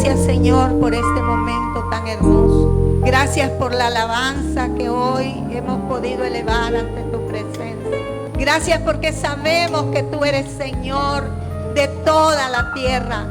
Gracias, Señor, por este momento tan hermoso. Gracias por la alabanza que hoy hemos podido elevar ante tu presencia. Gracias porque sabemos que tú eres Señor de toda la tierra.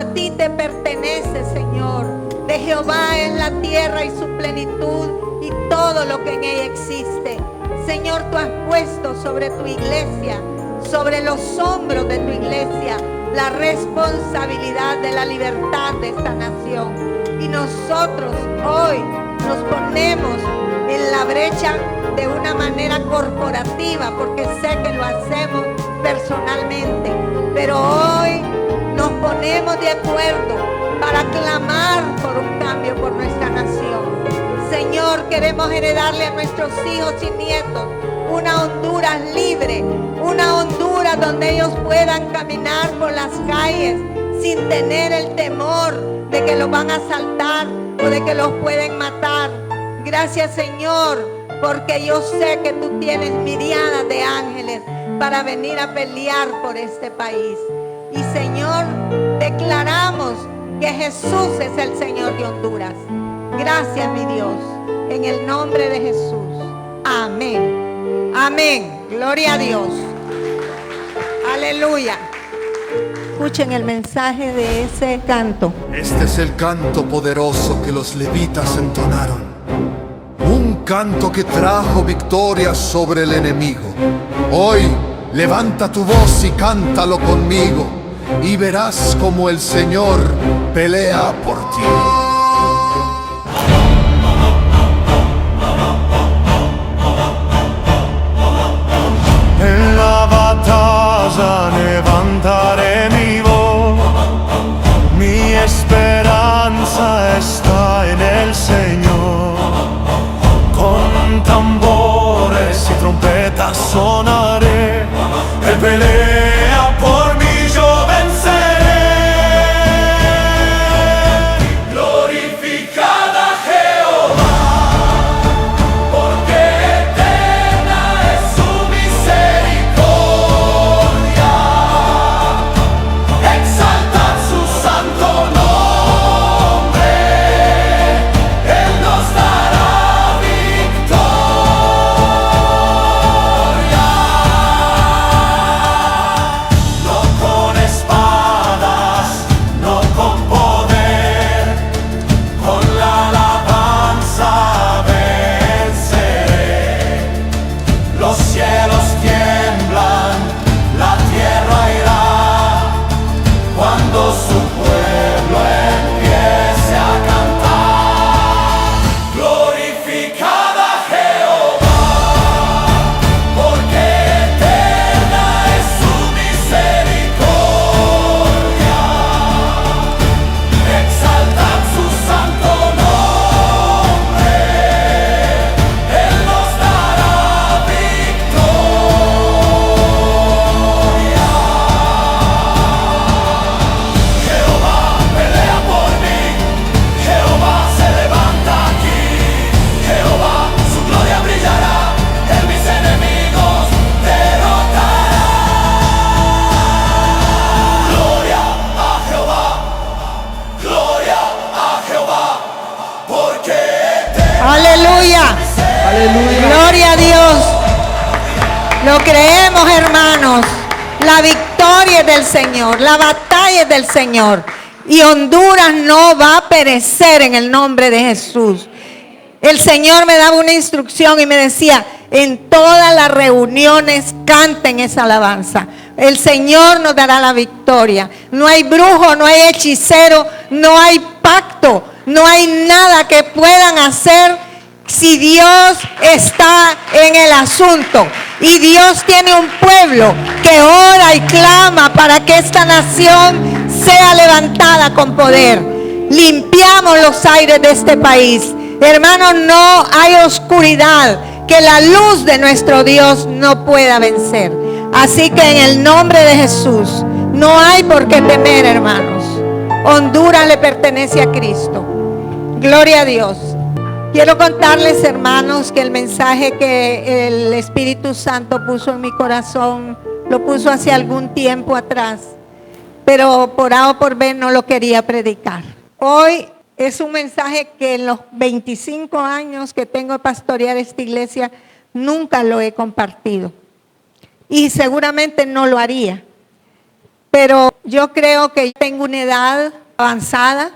A ti te pertenece, Señor. De Jehová es la tierra y su plenitud y todo lo que en ella existe. Señor, tú has puesto sobre tu iglesia, sobre los hombros de tu iglesia, la responsabilidad de la libertad de esta nación. Y nosotros hoy nos ponemos en la brecha de una manera corporativa, porque sé que lo hacemos personalmente, pero hoy nos ponemos de acuerdo para clamar por un cambio por nuestra nación. Señor, queremos heredarle a nuestros hijos y nietos una Honduras libre, una Honduras donde ellos puedan caminar por las calles sin tener el temor de que los van a asaltar o de que los pueden matar. Gracias, Señor, porque yo sé que tú tienes miriadas de ángeles para venir a pelear por este país. Y, Señor, declaramos que Jesús es el Señor de Honduras. Gracias, mi Dios, en el nombre de Jesús. Amén. Amén. Gloria a Dios. Aleluya. Escuchen el mensaje de ese canto. Este es el canto poderoso que los levitas entonaron. Un canto que trajo victoria sobre el enemigo. Hoy levanta tu voz y cántalo conmigo, y verás como el Señor pelea por ti. En la batalla levantaré mi voz, mi esperanza está en el Señor. Con tambores y trompetas sonaré, Él pelea por mí, yo venceré. Glorificad a Jehová, porque eterna es su misericordia. Exaltad su santo nombre, Él nos dará victoria. No con espadas, no con poder, con la alabanza venceré. Los cielos tiemblan, la tierra irá, cuando su pueblo empiece a cantar. Glorificad a Jehová, porque eterna es su misericordia. Exaltad su santo nombre, Él nos dará victoria. Jehová pelea por mí, Jehová se levanta aquí, Jehová su gloria brillará, en mis enemigos derrotará. Gloria a Jehová, gloria a Jehová, porque Aleluya. Gloria a Dios. Lo creemos, hermanos. La victoria es del Señor, la batalla es del Señor. Y Honduras no va a perecer en el nombre de Jesús. El Señor me daba una instrucción y me decía, en todas las reuniones canten esa alabanza. El Señor nos dará la victoria. No hay brujo, no hay hechicero, no hay pacto, no hay nada que puedan hacer si Dios está en el asunto. Y Dios tiene un pueblo que ora y clama para que esta nación sea levantada con poder. Limpiamos los aires de este país. Hermanos, no hay oscuridad que la luz de nuestro Dios no pueda vencer. Así que en el nombre de Jesús no hay por qué temer, hermanos. Honduras le pertenece a Cristo. Gloria a Dios. Quiero contarles, hermanos, que el mensaje que el Espíritu Santo puso en mi corazón, lo puso hace algún tiempo atrás, pero por A o por B no lo quería predicar. Hoy es un mensaje que en los 25 años que tengo de pastorear esta iglesia, nunca lo he compartido. Y seguramente no lo haría. Pero yo creo que tengo una edad avanzada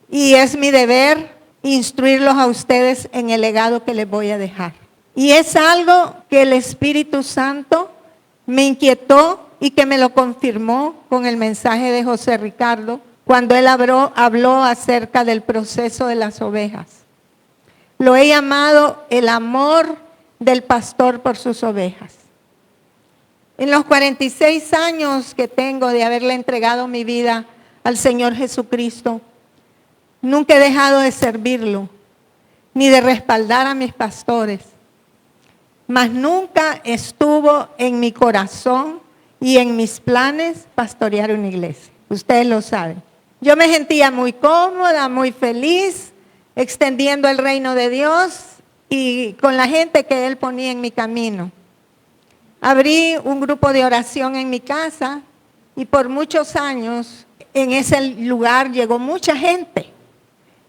y es mi deber instruirlos a ustedes en el legado que les voy a dejar. Y es algo que el Espíritu Santo me inquietó y que me lo confirmó con el mensaje de José Ricardo cuando él habló acerca del proceso de las ovejas. Lo he llamado el amor del pastor por sus ovejas. En los 46 años que tengo de haberle entregado mi vida al Señor Jesucristo, nunca he dejado de servirlo, ni de respaldar a mis pastores. Mas nunca estuvo en mi corazón y en mis planes pastorear una iglesia. Ustedes lo saben. Yo me sentía muy cómoda, muy feliz, extendiendo el reino de Dios y con la gente que Él ponía en mi camino. Abrí un grupo de oración en mi casa y por muchos años en ese lugar llegó mucha gente.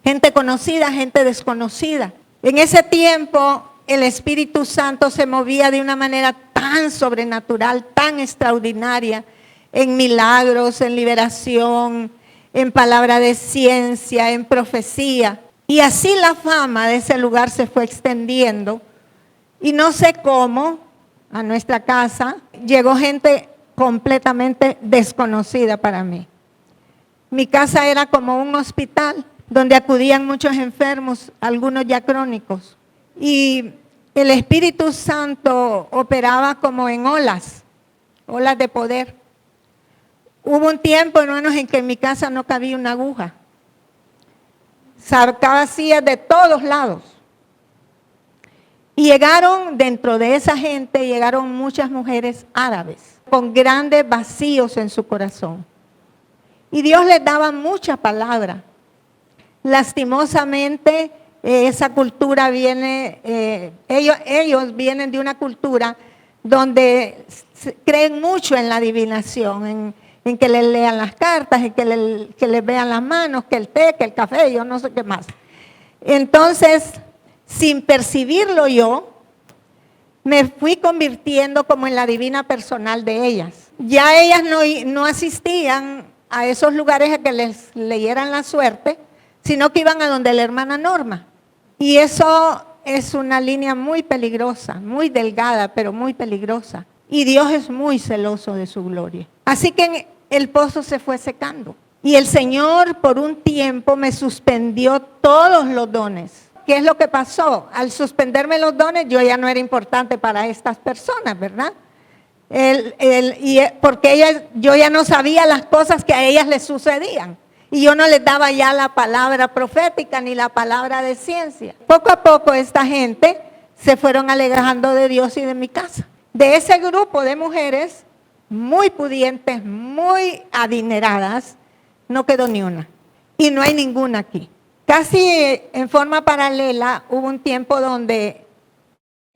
Gente conocida, gente desconocida. En ese tiempo el Espíritu Santo se movía de una manera tan sobrenatural, tan extraordinaria, en milagros, en liberación, en palabra de ciencia, en profecía. Y así la fama de ese lugar se fue extendiendo. Y no sé cómo, a nuestra casa, llegó gente completamente desconocida para mí. Mi casa era como un hospital donde acudían muchos enfermos, algunos ya crónicos. Y el Espíritu Santo operaba como en olas de poder. Hubo un tiempo, hermanos, en que en mi casa no cabía una aguja. Sacaba sillas de todos lados. Y llegaron, dentro de esa gente, llegaron muchas mujeres árabes, con grandes vacíos en su corazón. Y Dios les daba mucha palabra. Lastimosamente, esa cultura viene, ellos vienen de una cultura donde creen mucho en la adivinación, en que les lean las cartas, en que les vean las manos, que el té, que el café, yo no sé qué más. Entonces, sin percibirlo yo, me fui convirtiendo como en la divina personal de ellas. Ya ellas no asistían a esos lugares a que les leyeran la suerte, sino que iban a donde la hermana Norma. Y eso es una línea muy peligrosa, muy delgada, pero muy peligrosa. Y Dios es muy celoso de su gloria. Así que el pozo se fue secando. Y el Señor por un tiempo me suspendió todos los dones. ¿Qué es lo que pasó? Al suspenderme los dones, yo ya no era importante para estas personas, ¿verdad? Porque yo ya no sabía las cosas que a ellas les sucedían. Y yo no les daba ya la palabra profética ni la palabra de ciencia. Poco a poco esta gente se fueron alejando de Dios y de mi casa. De ese grupo de mujeres muy pudientes, muy adineradas, no quedó ni una. Y no hay ninguna aquí. Casi en forma paralela hubo un tiempo donde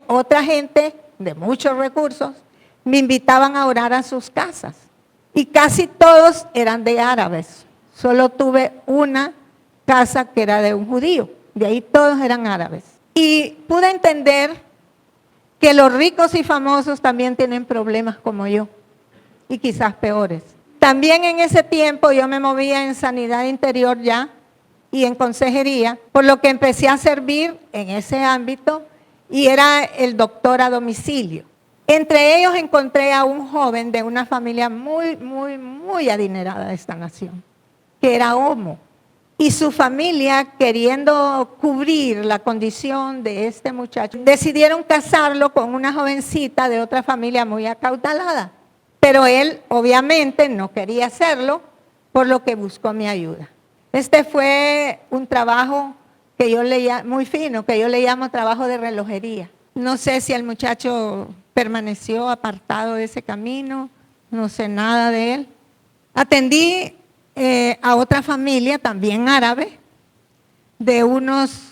otra gente de muchos recursos me invitaban a orar a sus casas. Y casi todos eran de árabes. Solo tuve una casa que era de un judío. De ahí todos eran árabes. Y pude entender que los ricos y famosos también tienen problemas como yo. Y quizás peores. También en ese tiempo yo me movía en sanidad interior ya y en consejería, por lo que empecé a servir en ese ámbito y era el doctor a domicilio. Entre ellos encontré a un joven de una familia muy adinerada de esta nación, que era homo. Y su familia, queriendo cubrir la condición de este muchacho, decidieron casarlo con una jovencita de otra familia muy acaudalada. Pero él obviamente no quería hacerlo, por lo que buscó mi ayuda. Este fue un trabajo que yo le llamo, muy fino, que yo le llamo trabajo de relojería. No sé si el muchacho permaneció apartado de ese camino, no sé nada de él. Atendí a otra familia, también árabe, de unos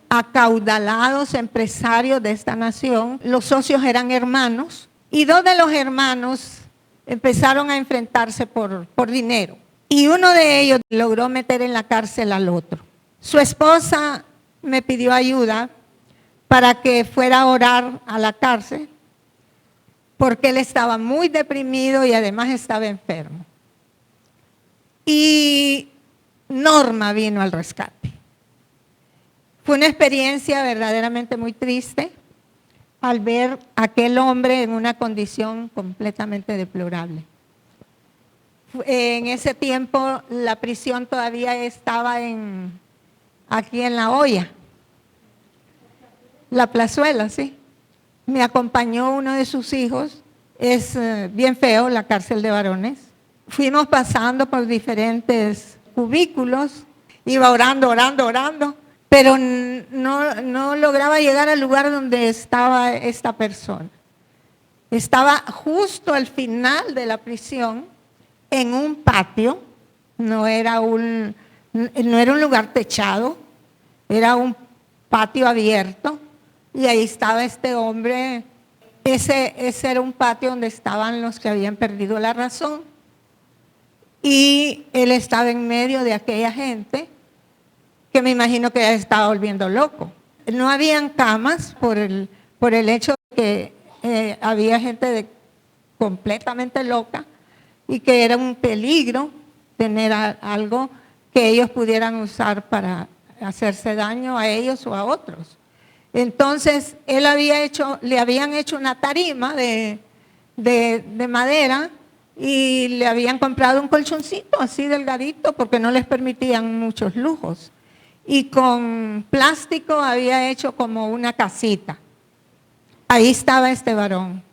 acaudalados empresarios de esta nación. Los socios eran hermanos y dos de los hermanos empezaron a enfrentarse por dinero. y uno de ellos logró meter en la cárcel al otro. Su esposa me pidió ayuda para que fuera a orar a la cárcel, porque él estaba muy deprimido y además estaba enfermo. Y Norma vino al rescate. Fue una experiencia verdaderamente muy triste al ver a aquel hombre en una condición completamente deplorable. En ese tiempo la prisión todavía estaba aquí en La Hoya, La Plazuela, sí. Me acompañó uno de sus hijos, es bien feo la cárcel de varones. Fuimos pasando por diferentes cubículos, iba orando, pero no lograba llegar al lugar donde estaba esta persona. Estaba justo al final de la prisión, en un patio, no era un lugar techado, era un patio abierto, y ahí estaba este hombre. Ese era un patio donde estaban los que habían perdido la razón, y él estaba en medio de aquella gente que me imagino que ya estaba volviendo loco. No habían camas por el hecho de que había gente completamente loca y que era un peligro tener algo que ellos pudieran usar para hacerse daño a ellos o a otros. Entonces, le habían hecho una tarima de madera y le habían comprado un colchoncito así delgadito porque no les permitían muchos lujos. Y con plástico había hecho como una casita. Ahí estaba este varón.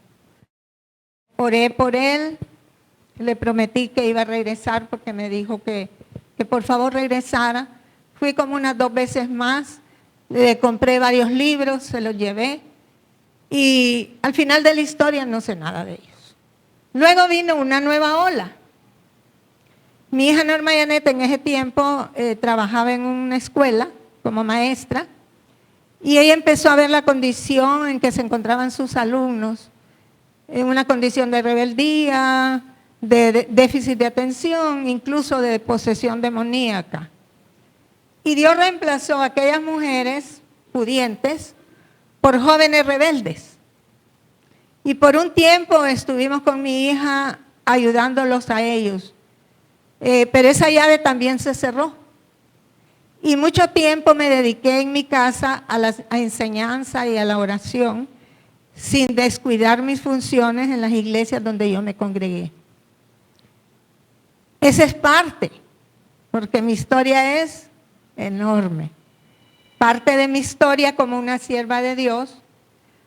Oré por él, le prometí que iba a regresar porque me dijo que por favor regresara. Fui como unas 2 veces más, le compré varios libros, se los llevé y al final de la historia no sé nada de ellos. Luego vino una nueva ola. Mi hija Norma Janet en ese tiempo trabajaba en una escuela como maestra y ella empezó a ver la condición en que se encontraban sus alumnos, en una condición de rebeldía, de déficit de atención, incluso de posesión demoníaca. Y Dios reemplazó a aquellas mujeres pudientes por jóvenes rebeldes. Y por un tiempo estuvimos con mi hija ayudándolos a ellos. Pero esa llave también se cerró. Y mucho tiempo me dediqué en mi casa a la enseñanza y a la oración, sin descuidar mis funciones en las iglesias donde yo me congregué. Esa es parte, porque mi historia es enorme. Parte de mi historia como una sierva de Dios,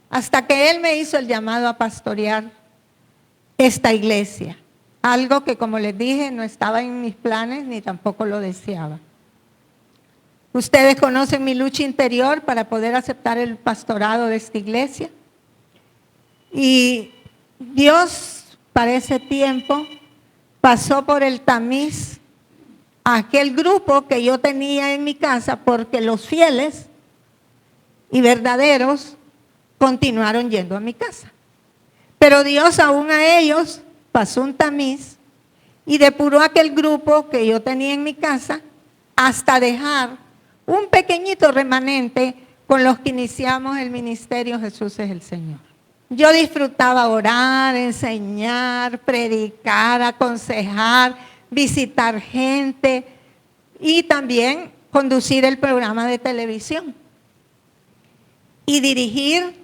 hasta que Él me hizo el llamado a pastorear esta iglesia. Algo que, como les dije, no estaba en mis planes ni tampoco lo deseaba. Ustedes conocen mi lucha interior para poder aceptar el pastorado de esta iglesia. Y Dios, para ese tiempo, pasó por el tamiz a aquel grupo que yo tenía en mi casa, porque los fieles y verdaderos continuaron yendo a mi casa. Pero Dios aún a ellos pasó un tamiz y depuró aquel grupo que yo tenía en mi casa hasta dejar un pequeñito remanente con los que iniciamos el ministerio Jesús es el Señor. Yo disfrutaba orar, enseñar, predicar, aconsejar, visitar gente y también conducir el programa de televisión y dirigir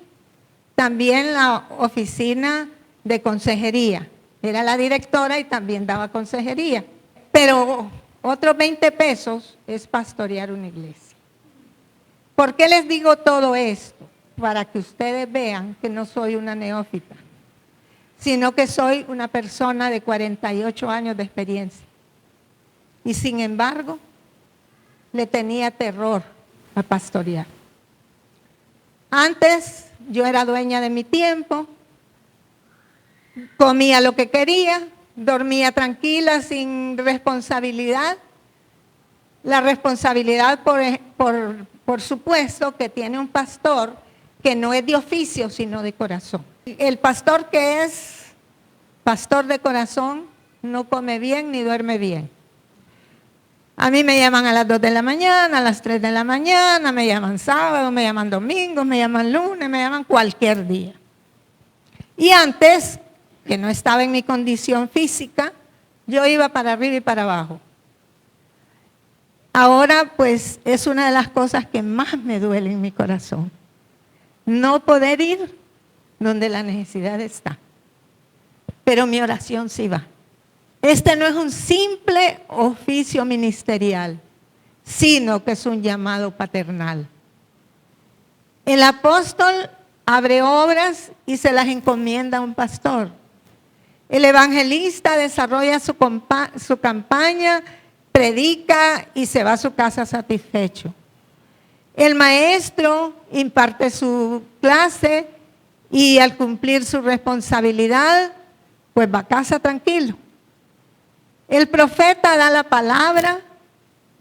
también la oficina de consejería. Era la directora y también daba consejería. Pero otros 20 pesos es pastorear una iglesia. ¿Por qué les digo todo esto? Para que ustedes vean que no soy una neófita, sino que soy una persona de 48 años de experiencia. Y sin embargo, le tenía terror a pastorear. Antes yo era dueña de mi tiempo, comía lo que quería, dormía tranquila, sin responsabilidad. La responsabilidad, por supuesto, que tiene un pastor que no es de oficio, sino de corazón. El pastor que es pastor de corazón no come bien ni duerme bien. A mí me llaman a las 2 de la mañana, a las 3 de la mañana, me llaman sábado, me llaman domingo, me llaman lunes, me llaman cualquier día. Y antes, que no estaba en mi condición física, yo iba para arriba y para abajo. Ahora, pues, es una de las cosas que más me duele en mi corazón. No poder ir donde la necesidad está. Pero mi oración sí va. Este no es un simple oficio ministerial, sino que es un llamado paternal. El apóstol abre obras y se las encomienda a un pastor. El evangelista desarrolla su campaña, predica y se va a su casa satisfecho. El maestro imparte su clase y al cumplir su responsabilidad, pues va a casa tranquilo. El profeta da la palabra,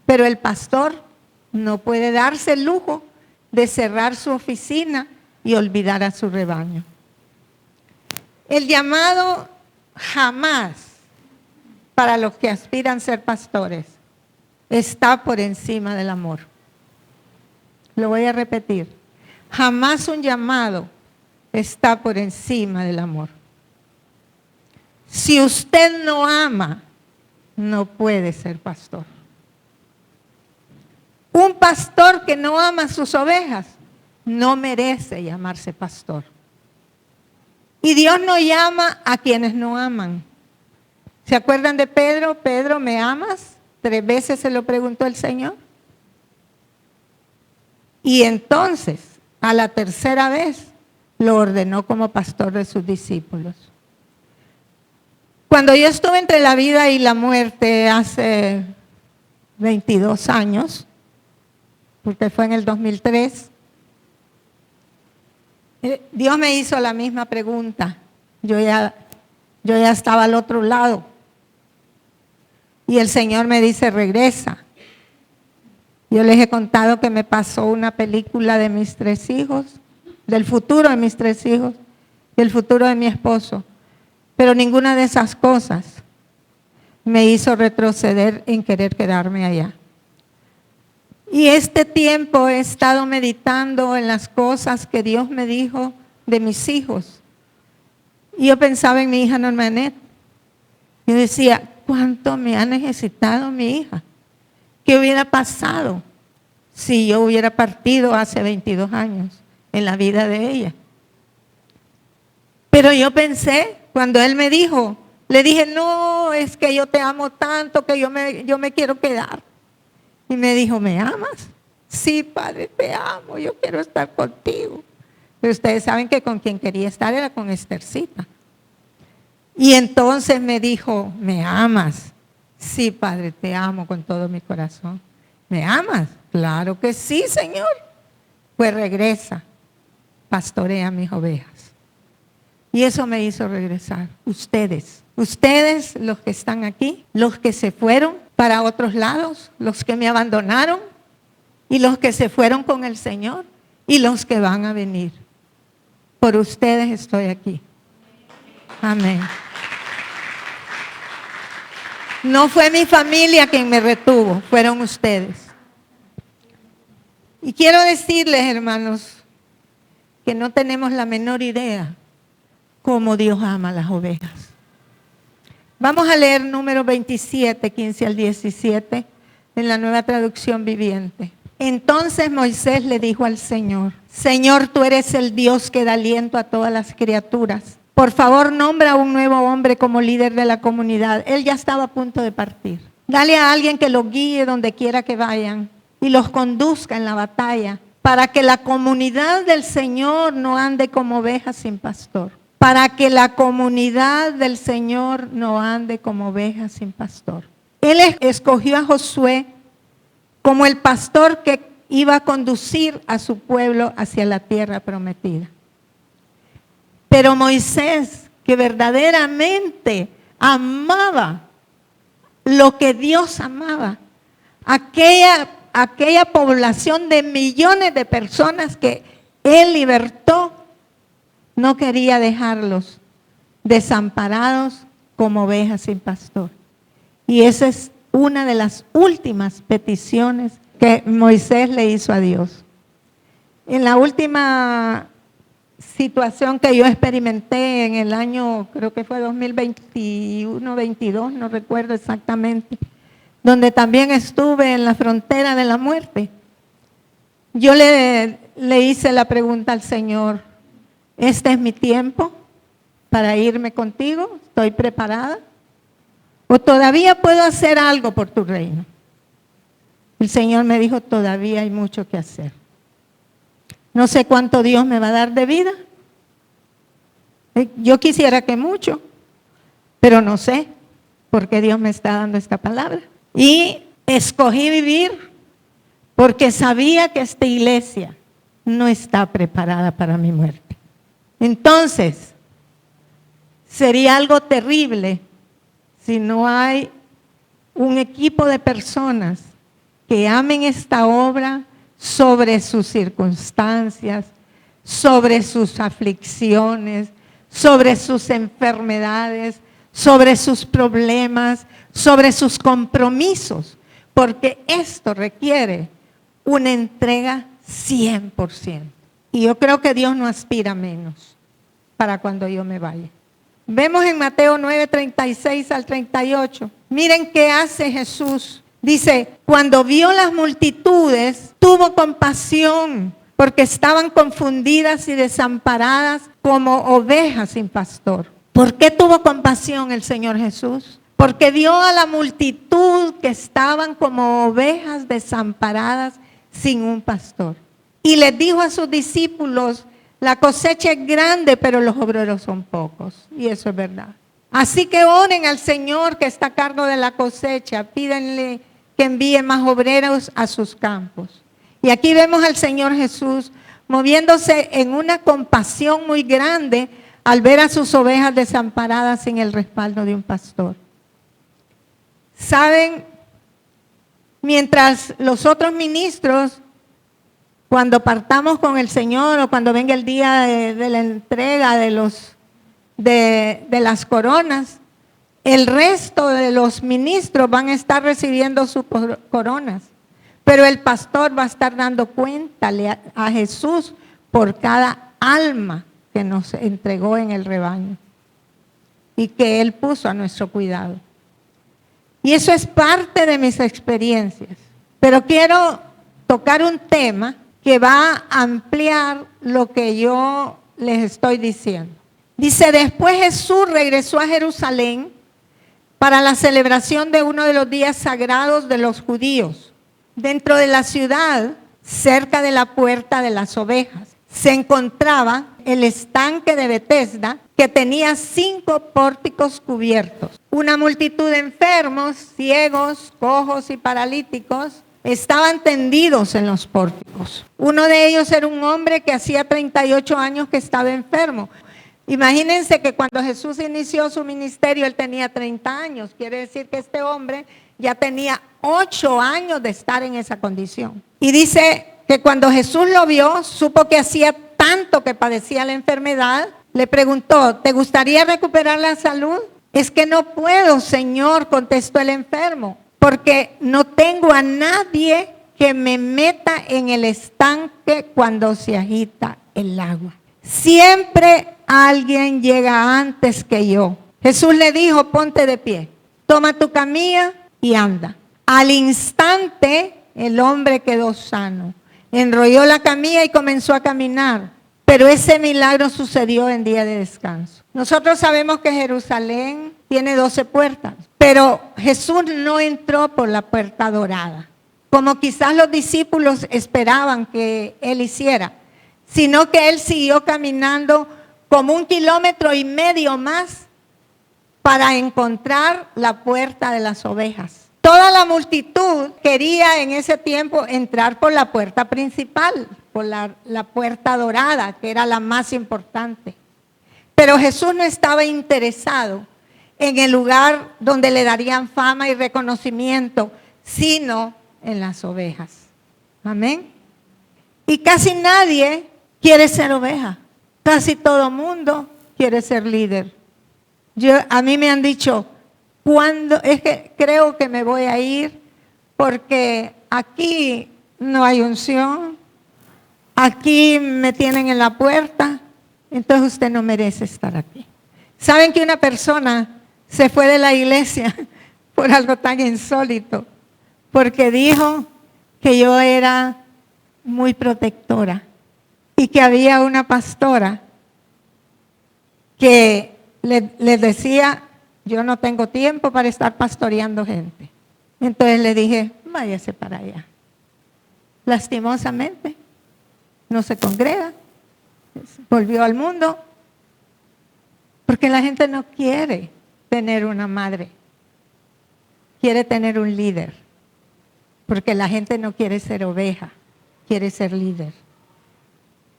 pero el pastor no puede darse el lujo de cerrar su oficina y olvidar a su rebaño. El llamado jamás para los que aspiran a ser pastores está por encima del amor. Lo voy a repetir. Jamás un llamado está por encima del amor. Si usted no ama, no puede ser pastor. Un pastor que no ama a sus ovejas no merece llamarse pastor. Y Dios no llama a quienes no aman. ¿Se acuerdan de Pedro? Pedro, ¿me amas? 3 veces se lo preguntó el Señor. Y entonces, a la 3ª vez, lo ordenó como pastor de sus discípulos. Cuando yo estuve entre la vida y la muerte hace 22 años, porque fue en el 2003, Dios me hizo la misma pregunta. Yo ya estaba al otro lado. Y el Señor me dice, regresa. Yo les he contado que me pasó una película de mis 3 hijos, del futuro de mis 3 hijos y el futuro de mi esposo. Pero ninguna de esas cosas me hizo retroceder en querer quedarme allá. Y este tiempo he estado meditando en las cosas que Dios me dijo de mis hijos. Y yo pensaba en mi hija Normanet. Yo decía, ¿cuánto me ha necesitado mi hija? ¿Qué hubiera pasado si yo hubiera partido hace 22 años en la vida de ella? Pero yo pensé, cuando él me dijo, le dije, no, es que yo te amo tanto que yo me quiero quedar. Y me dijo, ¿me amas? Sí, Padre, te amo, yo quiero estar contigo. Pero ustedes saben que con quien quería estar era con Esthercita. Y entonces me dijo, ¿me amas? Sí, Padre, te amo con todo mi corazón. ¿Me amas? Claro que sí, Señor. Pues regresa, pastorea mis ovejas. Y eso me hizo regresar. Ustedes los que están aquí, los que se fueron para otros lados, los que me abandonaron y los que se fueron con el Señor y los que van a venir. Por ustedes estoy aquí. Amén. No fue mi familia quien me retuvo, fueron ustedes. Y quiero decirles, hermanos, que no tenemos la menor idea cómo Dios ama a las ovejas. Vamos a leer número 27, 15 al 17, en la Nueva Traducción Viviente. Entonces Moisés le dijo al Señor, Señor, tú eres el Dios que da aliento a todas las criaturas. Por favor, nombra a un nuevo hombre como líder de la comunidad. Él ya estaba a punto de partir. Dale a alguien que los guíe donde quiera que vayan y los conduzca en la batalla, para que la comunidad del Señor no ande como ovejas sin pastor. Para que la comunidad del Señor no ande como ovejas sin pastor. Él escogió a Josué como el pastor que iba a conducir a su pueblo hacia la tierra prometida. Pero Moisés, que verdaderamente amaba lo que Dios amaba, aquella población de millones de personas que Él libertó, no quería dejarlos desamparados como ovejas sin pastor. Y esa es una de las últimas peticiones que Moisés le hizo a Dios. En la última situación que yo experimenté en el año, creo que fue 2021, 22, no recuerdo exactamente, donde también estuve en la frontera de la muerte, yo le hice la pregunta al Señor: ¿este es mi tiempo para irme contigo? ¿Estoy preparada? ¿O todavía puedo hacer algo por tu reino? El Señor me dijo: todavía hay mucho que hacer. No sé cuánto Dios me va a dar de vida. Yo quisiera que mucho, pero no sé, porque Dios me está dando esta palabra. Y escogí vivir porque sabía que esta iglesia no está preparada para mi muerte. Entonces, sería algo terrible si no hay un equipo de personas que amen esta obra sobre sus circunstancias, sobre sus aflicciones, sobre sus enfermedades, sobre sus problemas, sobre sus compromisos, porque esto requiere una entrega 100%. Y yo creo que Dios no aspira menos para cuando yo me vaya. Vemos en Mateo 9, 36 al 38. Miren qué hace Jesús. Dice: cuando vio las multitudes, tuvo compasión, porque estaban confundidas y desamparadas como ovejas sin pastor. ¿Por qué tuvo compasión el Señor Jesús? Porque vio a la multitud que estaban como ovejas desamparadas sin un pastor. Y les dijo a sus discípulos: la cosecha es grande, pero los obreros son pocos. Y eso es verdad. Así que oren al Señor que está a cargo de la cosecha. Pídenle que envíe más obreros a sus campos. Y aquí vemos al Señor Jesús moviéndose en una compasión muy grande al ver a sus ovejas desamparadas sin el respaldo de un pastor. ¿Saben? Mientras los otros ministros, cuando partamos con el Señor o cuando venga el día de la entrega de las coronas, el resto de los ministros van a estar recibiendo sus coronas. Pero el pastor va a estar dando cuenta a Jesús por cada alma que nos entregó en el rebaño y que Él puso a nuestro cuidado. Y eso es parte de mis experiencias. Pero quiero tocar un tema que va a ampliar lo que yo les estoy diciendo. Dice: después Jesús regresó a Jerusalén para la celebración de uno de los días sagrados de los judíos. Dentro de la ciudad, cerca de la puerta de las ovejas, se encontraba el estanque de Betesda, que tenía 5 pórticos cubiertos. Una multitud de enfermos, ciegos, cojos y paralíticos estaban tendidos en los pórticos. Uno de ellos era un hombre que hacía 38 años que estaba enfermo. Imagínense que cuando Jesús inició su ministerio, él tenía 30 años. Quiere decir que este hombre ya tenía 8 años de estar en esa condición. Y dice que cuando Jesús lo vio, supo que hacía tanto que padecía la enfermedad. Le preguntó: ¿te gustaría recuperar la salud? Es que no puedo, Señor, contestó el enfermo, porque no tengo a nadie que me meta en el estanque cuando se agita el agua. Siempre alguien llega antes que yo. Jesús le dijo: ponte de pie, toma tu camilla y anda. Al instante el hombre quedó sano, enrolló la camilla y comenzó a caminar. Pero ese milagro sucedió en día de descanso. Nosotros sabemos que Jerusalén tiene 12 puertas, pero Jesús no entró por la puerta dorada, como quizás los discípulos esperaban que él hiciera, sino que él siguió caminando como 1,5 kilómetros más para encontrar la puerta de las ovejas. Toda la multitud quería en ese tiempo entrar por la puerta principal, por la puerta dorada, que era la más importante. Pero Jesús no estaba interesado en el lugar donde le darían fama y reconocimiento, sino en las ovejas. Amén. Y casi nadie quiere ser oveja. Casi todo mundo quiere ser líder. A mí me han dicho: es que creo que me voy a ir porque aquí no hay unción, aquí me tienen en la puerta, entonces usted no merece estar aquí. ¿Saben que una persona se fue de la iglesia por algo tan insólito? Porque dijo que yo era muy protectora y que había una pastora que le decía, yo no tengo tiempo para estar pastoreando gente. Entonces le dije, váyase para allá. Lastimosamente, no se congrega, volvió al mundo, porque la gente no quiere tener una madre, quiere tener un líder, porque la gente no quiere ser oveja, quiere ser líder,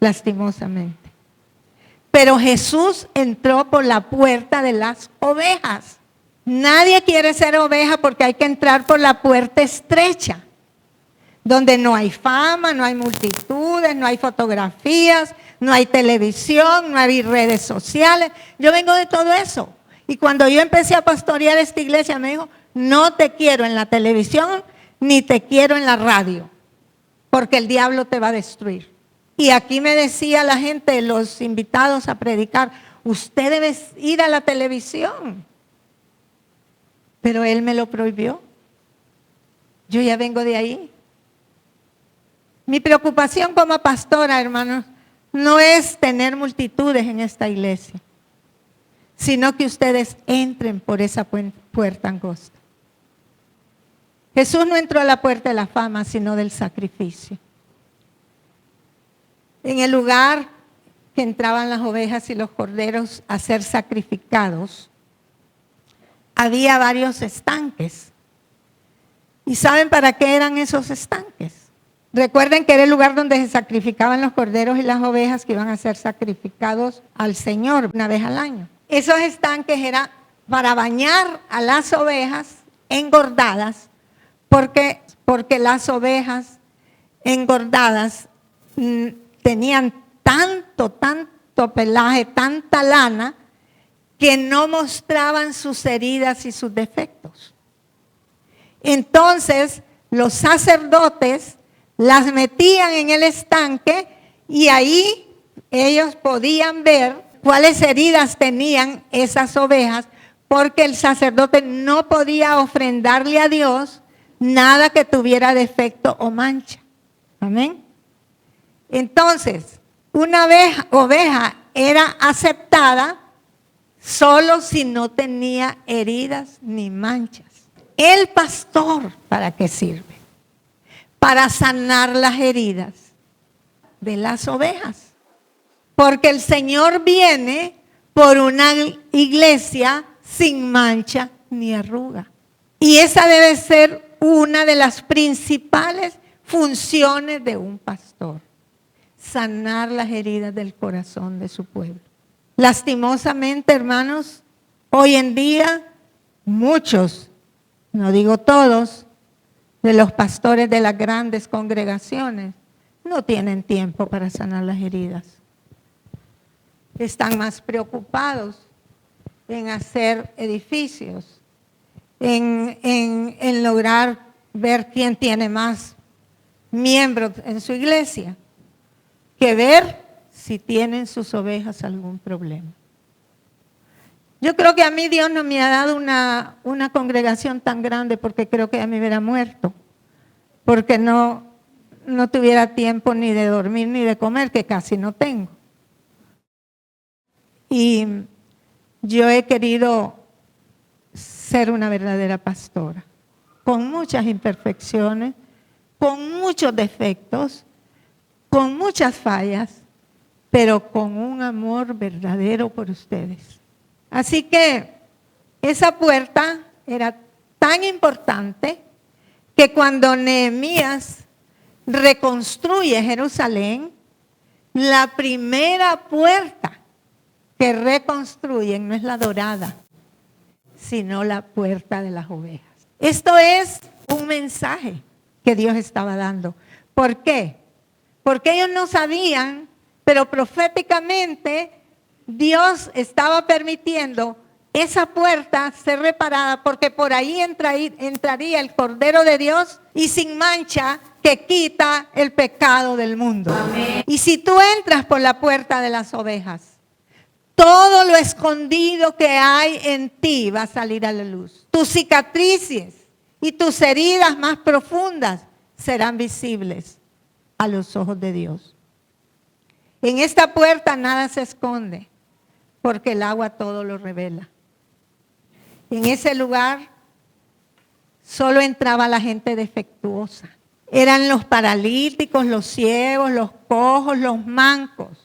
lastimosamente. Pero Jesús entró por la puerta de las ovejas. Nadie quiere ser oveja porque hay que entrar por la puerta estrecha, donde no hay fama, no hay multitudes, no hay fotografías, no hay televisión, no hay redes sociales. Yo vengo de todo eso. Y cuando yo empecé a pastorear esta iglesia, me dijo, no te quiero en la televisión, ni te quiero en la radio, porque el diablo te va a destruir. Y aquí me decía la gente, los invitados a predicar, usted debe ir a la televisión. Pero él me lo prohibió. Yo ya vengo de ahí. Mi preocupación como pastora, hermanos, no es tener multitudes en esta iglesia, sino que ustedes entren por esa puerta angosta. Jesús no entró a la puerta de la fama, sino del sacrificio. En el lugar que entraban las ovejas y los corderos a ser sacrificados, había varios estanques. ¿Y saben para qué eran esos estanques? Recuerden que era el lugar donde se sacrificaban los corderos y las ovejas que iban a ser sacrificados al Señor una vez al año. Esos estanques eran para bañar a las ovejas engordadas, porque las ovejas engordadas tenían tanto pelaje, tanta lana, que no mostraban sus heridas y sus defectos. Entonces, los sacerdotes las metían en el estanque y ahí ellos podían ver cuáles heridas tenían esas ovejas, porque el sacerdote no podía ofrendarle a Dios nada que tuviera defecto o mancha. Amén. Entonces, una oveja era aceptada solo si no tenía heridas ni manchas. El pastor, ¿para qué sirve? Para sanar las heridas de las ovejas. Porque el Señor viene por una iglesia sin mancha ni arruga. Y esa debe ser una de las principales funciones de un pastor. Sanar las heridas del corazón de su pueblo. Lastimosamente, hermanos, hoy en día muchos, no digo todos, de los pastores de las grandes congregaciones no tienen tiempo para sanar las heridas. Están más preocupados en hacer edificios, en lograr ver quién tiene más miembros en su iglesia, que ver si tienen sus ovejas algún problema. Yo creo que a mí Dios no me ha dado una congregación tan grande porque creo que a mí me hubiera muerto, porque no tuviera tiempo ni de dormir ni de comer, que casi no tengo. Y yo he querido ser una verdadera pastora, con muchas imperfecciones, con muchos defectos, con muchas fallas, pero con un amor verdadero por ustedes. Así que esa puerta era tan importante que cuando Nehemías reconstruye Jerusalén, la primera puerta que reconstruyen no es la dorada, sino la puerta de las ovejas. Esto es un mensaje que Dios estaba dando. ¿Por qué? Porque ellos no sabían, pero proféticamente Dios estaba permitiendo esa puerta ser reparada, porque por ahí entraría el Cordero de Dios y sin mancha que quita el pecado del mundo. Amén. Y si tú entras por la puerta de las ovejas, todo lo escondido que hay en ti va a salir a la luz. Tus cicatrices y tus heridas más profundas serán visibles a los ojos de Dios. En esta puerta nada se esconde, porque el agua todo lo revela. En ese lugar solo entraba la gente defectuosa. Eran los paralíticos, los ciegos, los cojos, los mancos.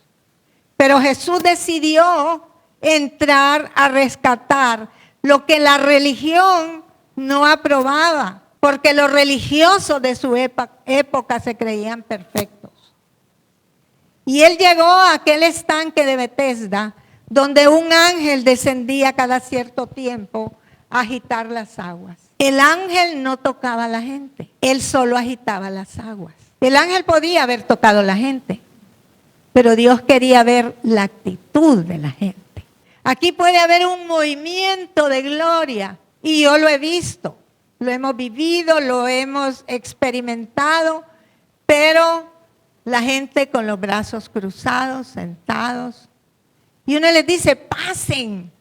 Pero Jesús decidió entrar a rescatar lo que la religión no aprobaba, porque los religiosos de su época se creían perfectos. Y él llegó a aquel estanque de Betesda, donde un ángel descendía cada cierto tiempo a agitar las aguas. El ángel no tocaba a la gente, él solo agitaba las aguas. El ángel podía haber tocado a la gente, pero Dios quería ver la actitud de la gente. Aquí puede haber un movimiento de gloria, y yo lo he visto, lo hemos vivido, lo hemos experimentado, pero la gente con los brazos cruzados, sentados, y uno les dice, pasen.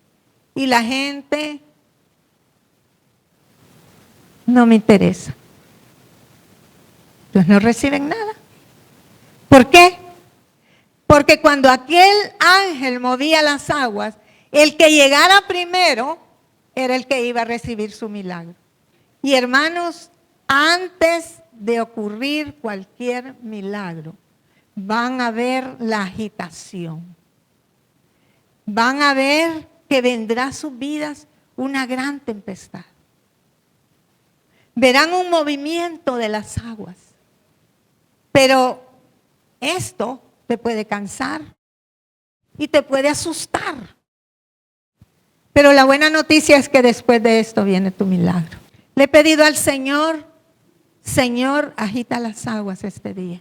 Y la gente, no me interesa. Entonces no reciben nada. ¿Por qué? Porque cuando aquel ángel movía las aguas, el que llegara primero era el que iba a recibir su milagro. Y hermanos, antes de ocurrir cualquier milagro, van a ver la agitación. Van a ver que vendrá a sus vidas una gran tempestad. Verán un movimiento de las aguas. Pero esto te puede cansar y te puede asustar. Pero la buena noticia es que después de esto viene tu milagro. Le he pedido al Señor, Señor, agita las aguas este día,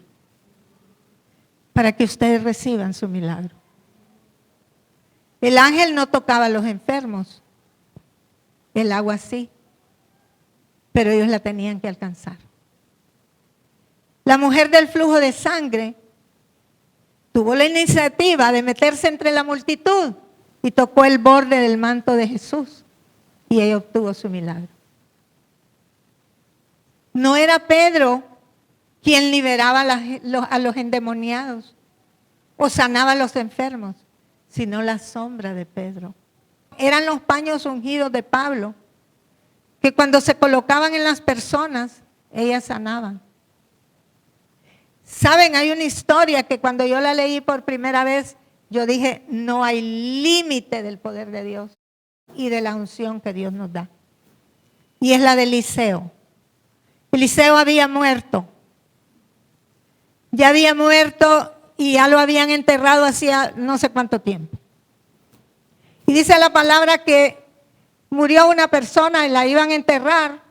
para que ustedes reciban su milagro. El ángel no tocaba a los enfermos, el agua sí, pero ellos la tenían que alcanzar. La mujer del flujo de sangre tuvo la iniciativa de meterse entre la multitud y tocó el borde del manto de Jesús y ella obtuvo su milagro. No era Pedro quien liberaba a los endemoniados o sanaba a los enfermos, sino la sombra de Pedro. Eran los paños ungidos de Pablo, que cuando se colocaban en las personas, ellas sanaban. Saben, hay una historia que cuando yo la leí por primera vez, yo dije, no hay límite del poder de Dios y de la unción que Dios nos da. Y es la de Eliseo. Eliseo había muerto. Ya había muerto y ya lo habían enterrado hacía no sé cuánto tiempo. Y dice la palabra que murió una persona y la iban a enterrar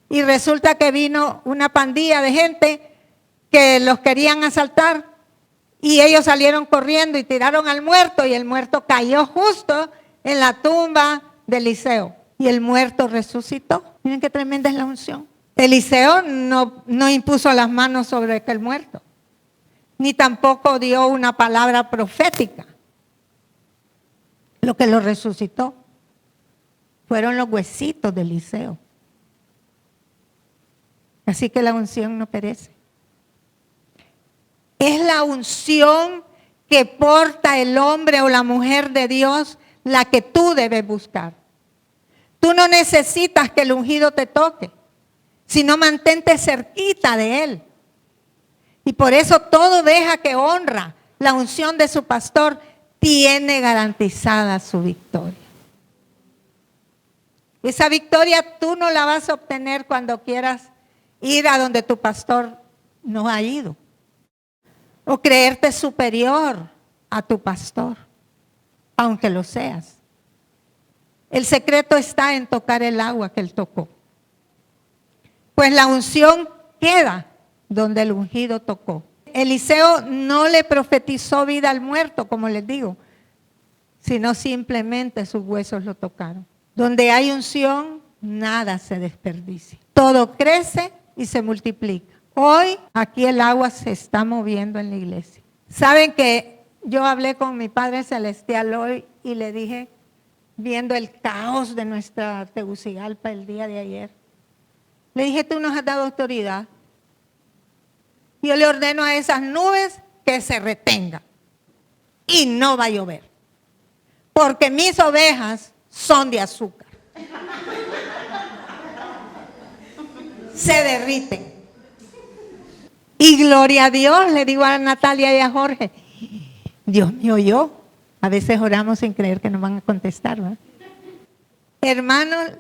y resulta que vino una pandilla de gente que los querían asaltar y ellos salieron corriendo y tiraron al muerto y el muerto cayó justo en la tumba de Eliseo y el muerto resucitó. Miren qué tremenda es la unción. Eliseo no impuso las manos sobre aquel muerto, ni tampoco dio una palabra profética. Lo que lo resucitó fueron los huesitos de Eliseo. Así que la unción no perece. Es la unción que porta el hombre o la mujer de Dios la que tú debes buscar. Tú no necesitas que el ungido te toque, sino mantente cerquita de él. Y por eso todo oveja que honra la unción de su pastor tiene garantizada su victoria. Esa victoria tú no la vas a obtener cuando quieras ir a donde tu pastor no ha ido. O creerte superior a tu pastor, aunque lo seas. El secreto está en tocar el agua que él tocó. Pues la unción queda donde el ungido tocó. Eliseo no le profetizó vida al muerto, como les digo, sino simplemente sus huesos lo tocaron. Donde hay unción, nada se desperdicia. Todo crece y se multiplica. Hoy aquí el agua se está moviendo en la iglesia. Saben que yo hablé con mi Padre Celestial hoy y le dije, viendo el caos de nuestra Tegucigalpa el día de ayer, le dije, tú nos has dado autoridad. Yo le ordeno a esas nubes que se retengan y no va a llover, porque mis ovejas son de azúcar. Se derriten. Y gloria a Dios, le digo a Natalia y a Jorge, Dios me oyó. A veces oramos sin creer que nos van a contestar, ¿verdad? Hermanos,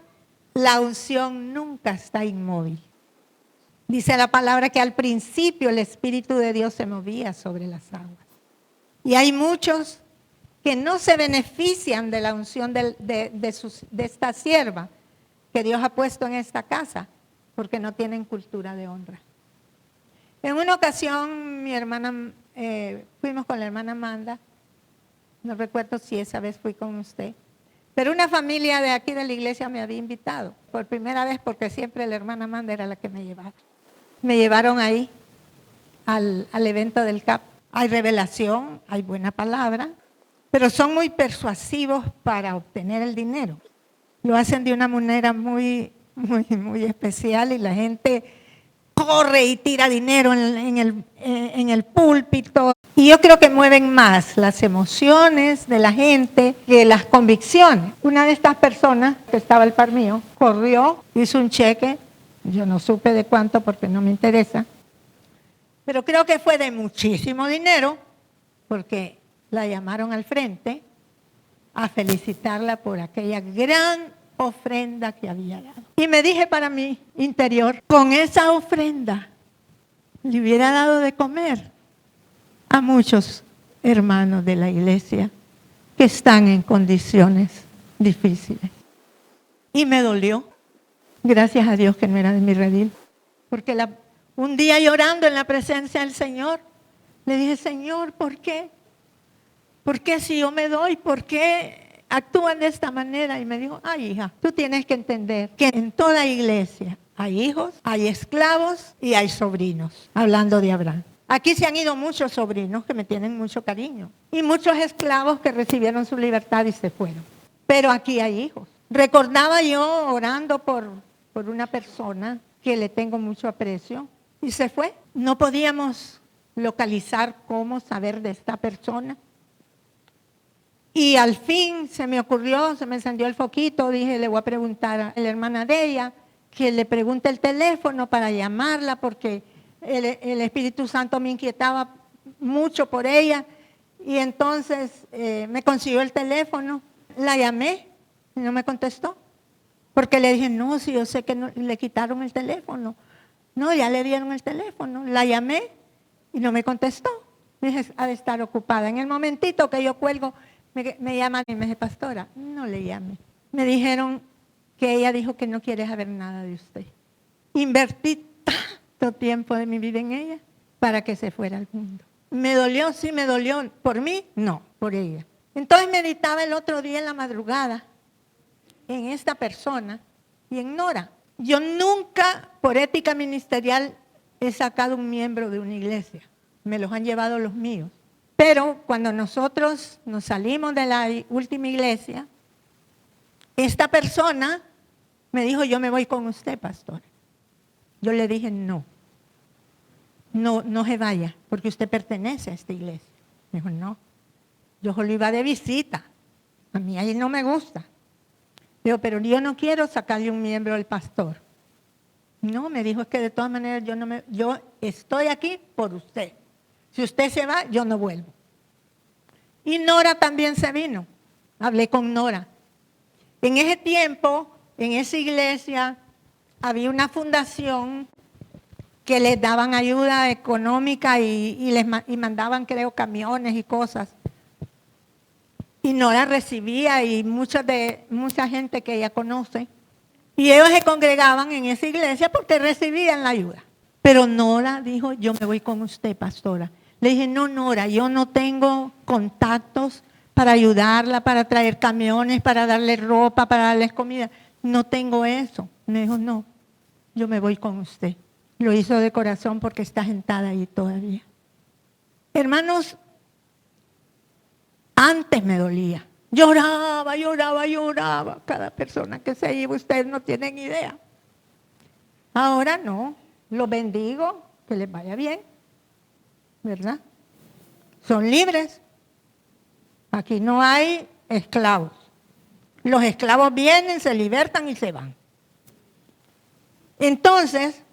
la unción nunca está inmóvil. Dice la palabra que al principio el Espíritu de Dios se movía sobre las aguas. Y hay muchos que no se benefician de la unción de esta sierva que Dios ha puesto en esta casa porque no tienen cultura de honra. En una ocasión mi hermana, fuimos con la hermana Amanda, no recuerdo si esa vez fui con usted, pero una familia de aquí de la iglesia me había invitado por primera vez porque siempre la hermana Amanda era la que me llevaba. Me llevaron ahí al evento del CAP. Hay revelación, hay buena palabra, pero son muy persuasivos para obtener el dinero. Lo hacen de una manera muy especial y la gente corre y tira dinero en el púlpito. Y yo creo que mueven más las emociones de la gente que las convicciones. Una de estas personas que estaba al par mío corrió, hizo un cheque, yo no supe de cuánto porque no me interesa, pero creo que fue de muchísimo dinero porque la llamaron al frente a felicitarla por aquella gran ofrenda que había dado. Y me dije para mi interior, con esa ofrenda le hubiera dado de comer a muchos hermanos de la iglesia que están en condiciones difíciles. Y me dolió, gracias a Dios que no era de mi redil, porque un día llorando en la presencia del Señor, le dije, Señor, ¿por qué? ¿Por qué si yo me doy? ¿Por qué actúan de esta manera? Y me dijo, ay hija, tú tienes que entender que en toda iglesia hay hijos, hay esclavos y hay sobrinos, hablando de Abraham. Aquí se han ido muchos sobrinos que me tienen mucho cariño y muchos esclavos que recibieron su libertad y se fueron. Pero aquí hay hijos. Recordaba yo orando por una persona que le tengo mucho aprecio y se fue. No podíamos localizar cómo saber de esta persona. Y al fin se me ocurrió, se me encendió el foquito, dije, le voy a preguntar a la hermana de ella que le pregunte el teléfono para llamarla porque el Espíritu Santo me inquietaba mucho por ella. Y entonces me consiguió el teléfono, la llamé y no me contestó. Porque le dije, no, si yo sé que no, le quitaron el teléfono. No, ya le dieron el teléfono. La llamé y no me contestó. Dije, ha de estar ocupada. En el momentito que yo cuelgo, me llaman y me dice, pastora, no le llame. Me dijeron que ella dijo que no quiere saber nada de usted. Invertí tanto tiempo de mi vida en ella para que se fuera al mundo. ¿Me dolió? Sí, me dolió. ¿Por mí? No, por ella. Entonces meditaba el otro día en la madrugada en esta persona y en Nora. Yo nunca, por ética ministerial, he sacado un miembro de una iglesia. Me los han llevado los míos. Pero cuando nosotros nos salimos de la última iglesia, esta persona me dijo, yo me voy con usted, pastor. Yo le dije, no se vaya, porque usted pertenece a esta iglesia. Me dijo, no, yo solo iba de visita. A mí ahí no me gusta. Digo, pero yo no quiero sacarle un miembro al pastor. No, me dijo, es que de todas maneras yo estoy aquí por usted. Si usted se va, yo no vuelvo. Y Nora también se vino. Hablé con Nora. En ese tiempo, en esa iglesia, había una fundación que les daban ayuda económica y mandaban, creo, camiones y cosas. Y Nora recibía y mucha gente que ella conoce. Y ellos se congregaban en esa iglesia porque recibían la ayuda. Pero Nora dijo, yo me voy con usted, pastora. Le dije, no, Nora, yo no tengo contactos para ayudarla, para traer camiones, para darle ropa, para darles comida. No tengo eso. Me dijo, no, yo me voy con usted. Lo hizo de corazón porque está sentada ahí todavía. Hermanos, antes me dolía. Lloraba. Cada persona que se iba, ustedes no tienen idea. Ahora no, los bendigo, que les vaya bien, ¿verdad? Son libres. Aquí no hay esclavos. Los esclavos vienen, se libertan y se van. Entonces,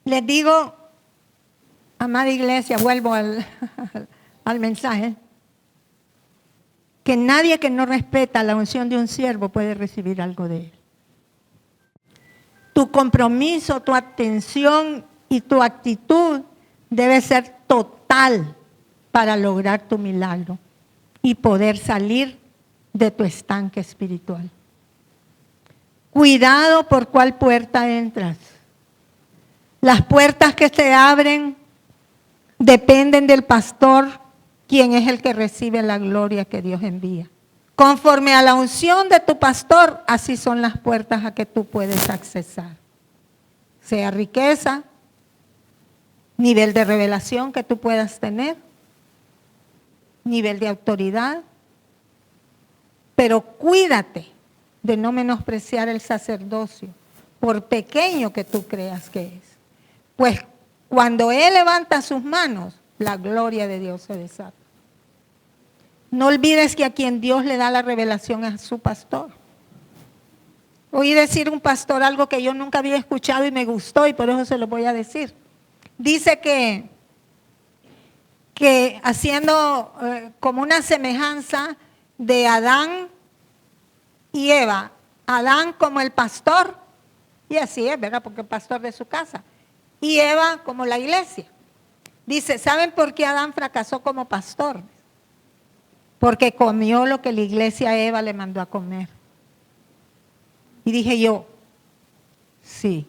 les digo, amada iglesia, vuelvo al mensaje, que nadie que no respeta la unción de un siervo puede recibir algo de él. Tu compromiso, tu atención y tu actitud debe ser total para lograr tu milagro y poder salir de tu estanque espiritual. Cuidado por cuál puerta entras. Las puertas que se abren dependen del pastor, quien es el que recibe la gloria que Dios envía. Conforme a la unción de tu pastor, así son las puertas a que tú puedes accesar. Sea riqueza, nivel de revelación que tú puedas tener, nivel de autoridad. Pero cuídate de no menospreciar el sacerdocio, por pequeño que tú creas que es. Pues cuando Él levanta sus manos, la gloria de Dios se desata. No olvides que a quien Dios le da la revelación es a su pastor. Oí decir un pastor algo que yo nunca había escuchado y me gustó y por eso se lo voy a decir. Dice que haciendo como una semejanza de Adán y Eva, Adán como el pastor, y así es, ¿verdad? Porque el pastor de su casa, y Eva como la iglesia. Dice, ¿saben por qué Adán fracasó como pastor? Porque comió lo que la iglesia Eva le mandó a comer. Y dije yo, sí,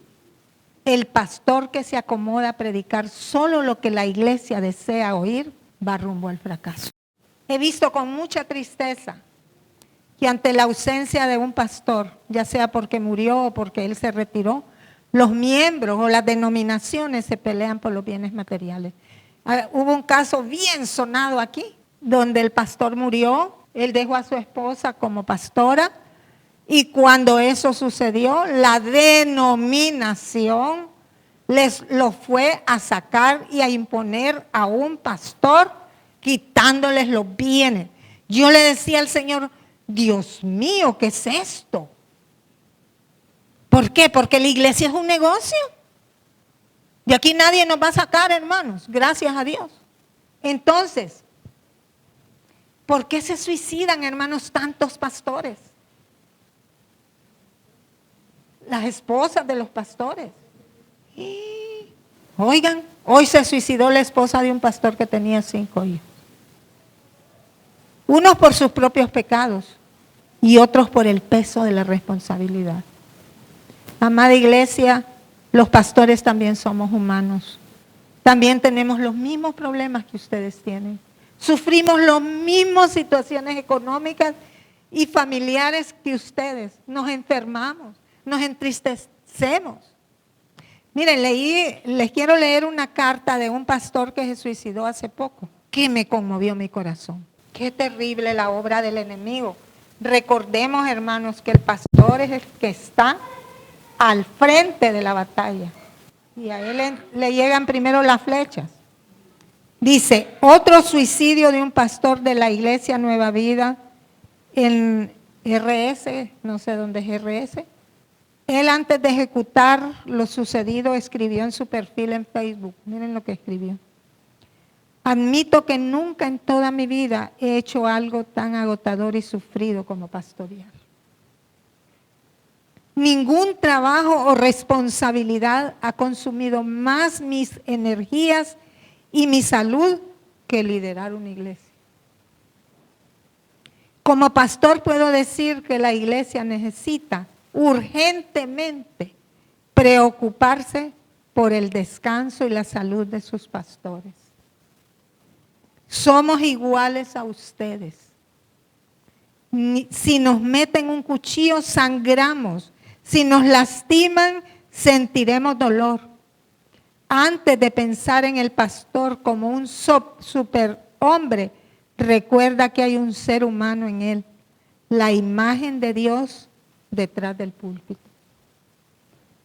el pastor que se acomoda a predicar solo lo que la iglesia desea oír, va rumbo al fracaso. He visto con mucha tristeza que ante la ausencia de un pastor, ya sea porque murió o porque él se retiró, los miembros o las denominaciones se pelean por los bienes materiales. Hubo un caso bien sonado aquí, donde el pastor murió, él dejó a su esposa como pastora, y cuando eso sucedió, la denominación lo fue a sacar y a imponer a un pastor, quitándoles los bienes. Yo le decía al Señor, Dios mío, ¿qué es esto? ¿Por qué? Porque la iglesia es un negocio. De aquí nadie nos va a sacar, hermanos, gracias a Dios. Entonces, ¿por qué se suicidan, hermanos, tantos pastores? Las esposas de los pastores. Oigan, hoy se suicidó la esposa de un pastor que tenía 5 hijos. Unos por sus propios pecados y otros por el peso de la responsabilidad. Amada iglesia, los pastores también somos humanos. También tenemos los mismos problemas que ustedes tienen. Sufrimos las mismas situaciones económicas y familiares que ustedes. Nos enfermamos, nos entristecemos. Miren, les quiero leer una carta de un pastor que se suicidó hace poco, que me conmovió mi corazón. Qué terrible la obra del enemigo. Recordemos, hermanos, que el pastor es el que está al frente de la batalla. Y a él le llegan primero las flechas. Dice, otro suicidio de un pastor de la iglesia Nueva Vida en RS, no sé dónde es RS. Él antes de ejecutar lo sucedido escribió en su perfil en Facebook. Miren lo que escribió. Admito que nunca en toda mi vida he hecho algo tan agotador y sufrido como pastorear. Ningún trabajo o responsabilidad ha consumido más mis energías y mi salud que liderar una iglesia. Como pastor puedo decir que la iglesia necesita urgentemente preocuparse por el descanso y la salud de sus pastores. Somos iguales a ustedes. Si nos meten un cuchillo, sangramos. Si nos lastiman, sentiremos dolor. Antes de pensar en el pastor como un superhombre, recuerda que hay un ser humano en él, la imagen de Dios detrás del púlpito.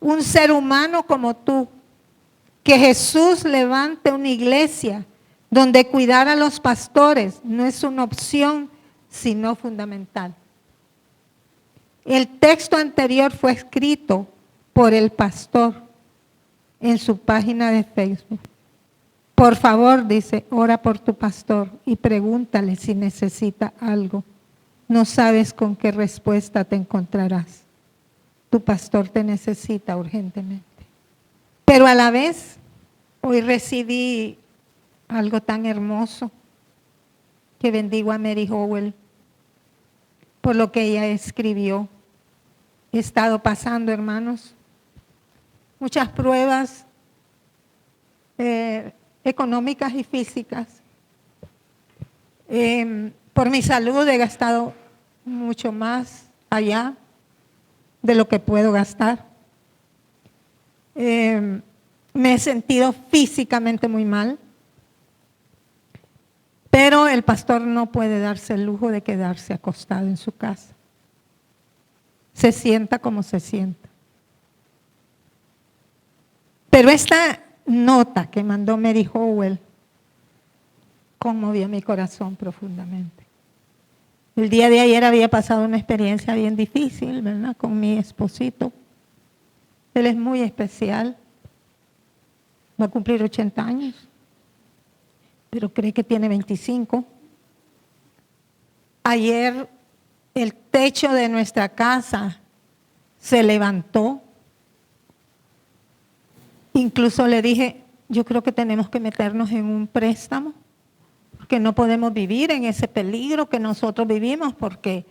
Un ser humano como tú, que Jesús levante una iglesia donde cuidar a los pastores no es una opción, sino fundamental. El texto anterior fue escrito por el pastor en su página de Facebook. Por favor, dice, ora por tu pastor y pregúntale si necesita algo. No sabes con qué respuesta te encontrarás. Tu pastor te necesita urgentemente. Pero a la vez, hoy recibí algo tan hermoso que bendigo a Mary Howell por lo que ella escribió. He estado pasando, hermanos, muchas pruebas económicas y físicas. Por mi salud he gastado mucho más allá de lo que puedo gastar. Me he sentido físicamente muy mal, pero el pastor no puede darse el lujo de quedarse acostado en su casa. Se sienta como se sienta. Pero esta nota que mandó Mary Howell conmovió mi corazón profundamente. El día de ayer había pasado una experiencia bien difícil, ¿verdad? Con mi esposito. Él es muy especial. Va a cumplir 80 años, pero cree que tiene 25. Ayer el techo de nuestra casa se levantó. Incluso le dije, yo creo que tenemos que meternos en un préstamo, porque no podemos vivir en ese peligro que nosotros vivimos, porque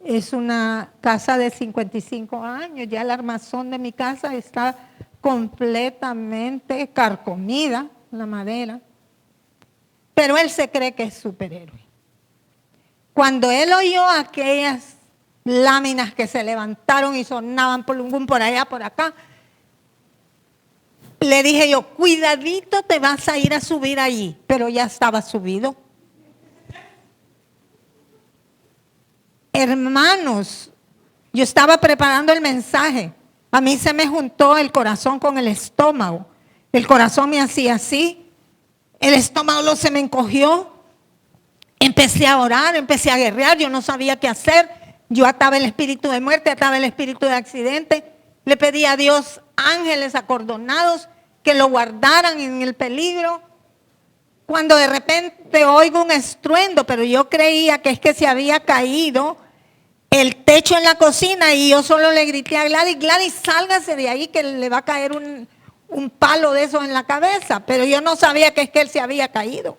es una casa de 55 años, ya el armazón de mi casa está completamente carcomida, la madera, pero él se cree que es superhéroe. Cuando él oyó aquellas láminas que se levantaron y sonaban por allá, por acá, le dije yo, cuidadito te vas a ir a subir allí, pero ya estaba subido. Hermanos, yo estaba preparando el mensaje. A mí se me juntó el corazón con el estómago. El corazón me hacía así. El estómago se me encogió. Empecé a orar, empecé a guerrear. Yo no sabía qué hacer. Yo ataba el espíritu de muerte, ataba el espíritu de accidente. Le pedí a Dios ángeles acordonados que lo guardaran en el peligro. Cuando de repente oigo un estruendo, pero yo creía que es que se había caído el techo en la cocina y yo solo le grité a Gladys, Gladys, sálgase de ahí que le va a caer un palo de esos en la cabeza. Pero yo no sabía que es que él se había caído.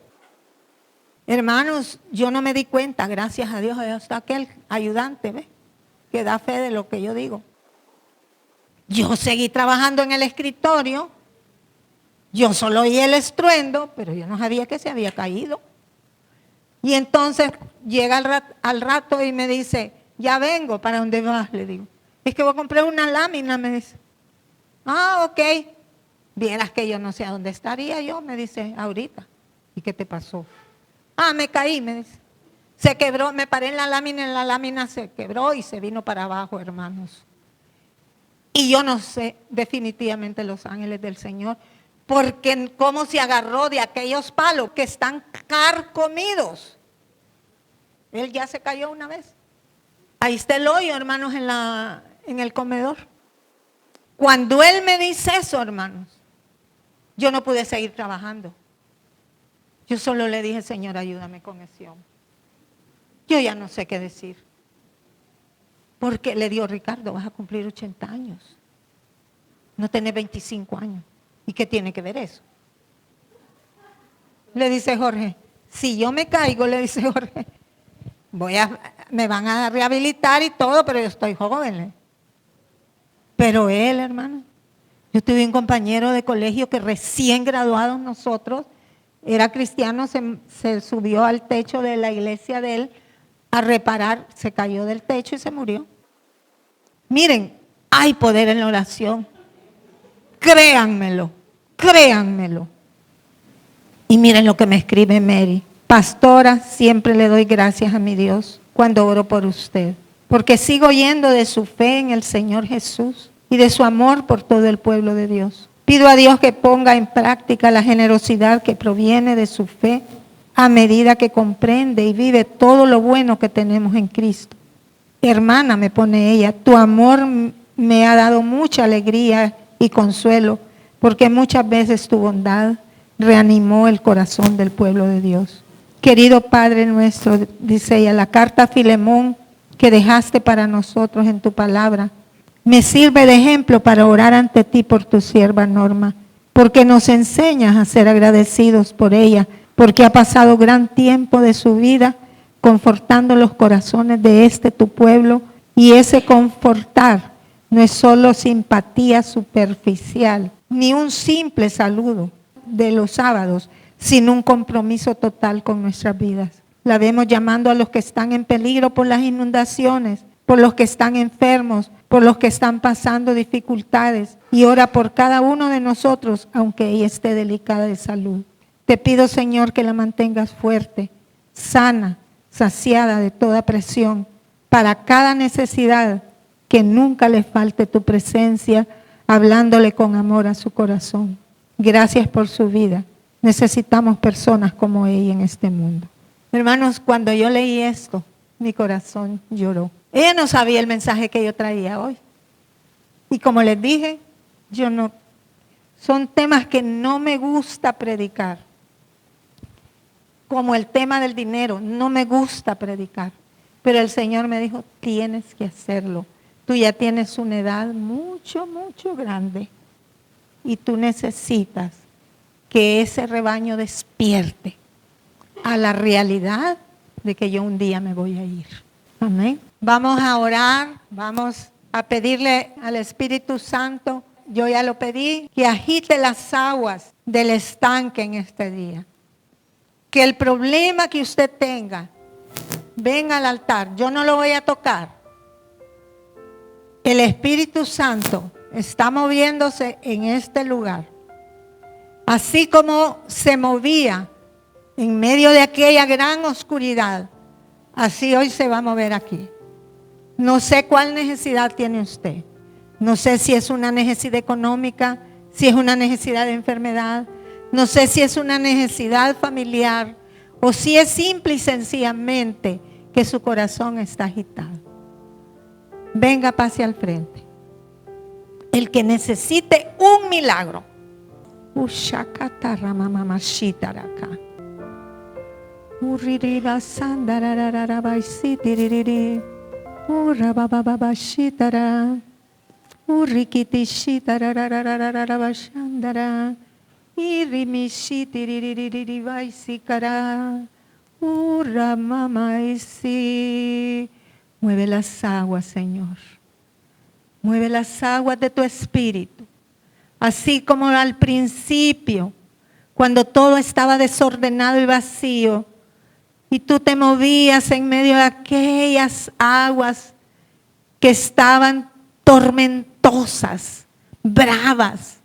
Hermanos, yo no me di cuenta, gracias a Dios, hasta aquel ayudante, ¿ve? Que da fe de lo que yo digo. Yo seguí trabajando en el escritorio, yo solo oí el estruendo, pero yo no sabía que se había caído. Y entonces llega al rato y me dice, ya vengo, ¿para dónde vas? Le digo, es que voy a comprar una lámina, me dice. Ah, ok. Vieras que yo no sé a dónde estaría yo, me dice, ahorita. ¿Y qué te pasó? Ah, me caí, me dice. Se quebró, me paré en la lámina se quebró y se vino para abajo, hermanos. Y yo no sé definitivamente los ángeles del Señor, porque cómo se agarró de aquellos palos que están carcomidos. Él ya se cayó una vez. Ahí está el hoyo, hermanos, en el comedor. Cuando él me dice eso, hermanos, yo no pude seguir trabajando. Yo solo le dije, Señor, ayúdame con ese hombre. Yo ya no sé qué decir. Porque le digo, Ricardo, vas a cumplir 80 años. No tenés 25 años. ¿Y qué tiene que ver eso? Le dice Jorge, si yo me caigo, le dice Jorge, me van a rehabilitar y todo, pero yo estoy joven. ¿eh? Pero él, hermano, yo tuve un compañero de colegio que recién graduados nosotros, era cristiano, se subió al techo de la iglesia de él a reparar, se cayó del techo y se murió. Miren, hay poder en la oración. Créanmelo, créanmelo. Y miren lo que me escribe Mary. Pastora, siempre le doy gracias a mi Dios cuando oro por usted, porque sigo oyendo de su fe en el Señor Jesús y de su amor por todo el pueblo de Dios. Pido a Dios que ponga en práctica la generosidad que proviene de su fe a medida que comprende y vive todo lo bueno que tenemos en Cristo. Hermana, me pone ella, tu amor me ha dado mucha alegría y consuelo, porque muchas veces tu bondad reanimó el corazón del pueblo de Dios. Querido Padre nuestro, dice ella, la carta a Filemón que dejaste para nosotros en tu palabra, me sirve de ejemplo para orar ante ti por tu sierva Norma, porque nos enseñas a ser agradecidos por ella, porque ha pasado gran tiempo de su vida confortando los corazones de tu pueblo, y ese confortar no es solo simpatía superficial, ni un simple saludo de los sábados, sino un compromiso total con nuestras vidas. La vemos llamando a los que están en peligro por las inundaciones, por los que están enfermos, por los que están pasando dificultades, y ora por cada uno de nosotros, aunque ella esté delicada de salud. Te pido, Señor, que la mantengas fuerte, sana, saciada de toda presión, para cada necesidad, que nunca le falte tu presencia, hablándole con amor a su corazón. Gracias por su vida. Necesitamos personas como ella en este mundo. Hermanos, cuando yo leí esto, mi corazón lloró. Ella no sabía el mensaje que yo traía hoy. Y como les dije, son temas que no me gusta predicar. Como el tema del dinero, no me gusta predicar. Pero el Señor me dijo, tienes que hacerlo. Tú ya tienes una edad mucho, mucho grande. Y tú necesitas que ese rebaño despierte a la realidad de que yo un día me voy a ir. Amén. Vamos a orar, vamos a pedirle al Espíritu Santo, yo ya lo pedí, que agite las aguas del estanque en este día. Que el problema que usted tenga, venga al altar, yo no lo voy a tocar. El Espíritu Santo está moviéndose en este lugar. Así como se movía en medio de aquella gran oscuridad, así hoy se va a mover aquí. No sé cuál necesidad tiene usted. No sé si es una necesidad económica, si es una necesidad de enfermedad, no sé si es una necesidad familiar o si es simple y sencillamente que su corazón está agitado. Venga, pase al frente. El que necesite un milagro. Mueve las aguas, Señor. Mueve las aguas de tu espíritu. Así como al principio, cuando todo estaba desordenado y vacío, y tú te movías en medio de aquellas aguas que estaban tormentosas, bravas.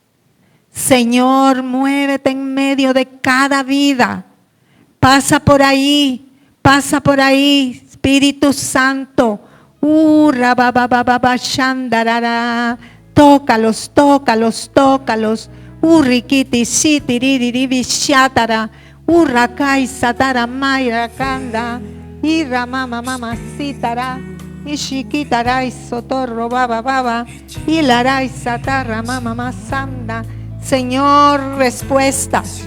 Señor, muévete en medio de cada vida. Pasa por ahí, Espíritu Santo. Tócalos, tócalos, tócalos. Urrikiti sitiriri shatara. Urrakai satara mayra kanda. Irra mama mama sitara. Ishikitarai sotorro baba baba. Ilarai satara mama masanda. Señor, respuestas.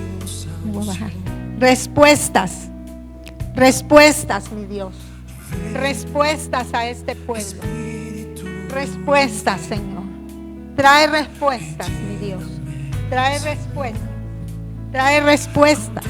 Respuestas. Respuestas, mi Dios. Respuestas a este pueblo. Respuestas, Señor. Trae respuestas, mi Dios. Trae respuestas. Trae respuestas.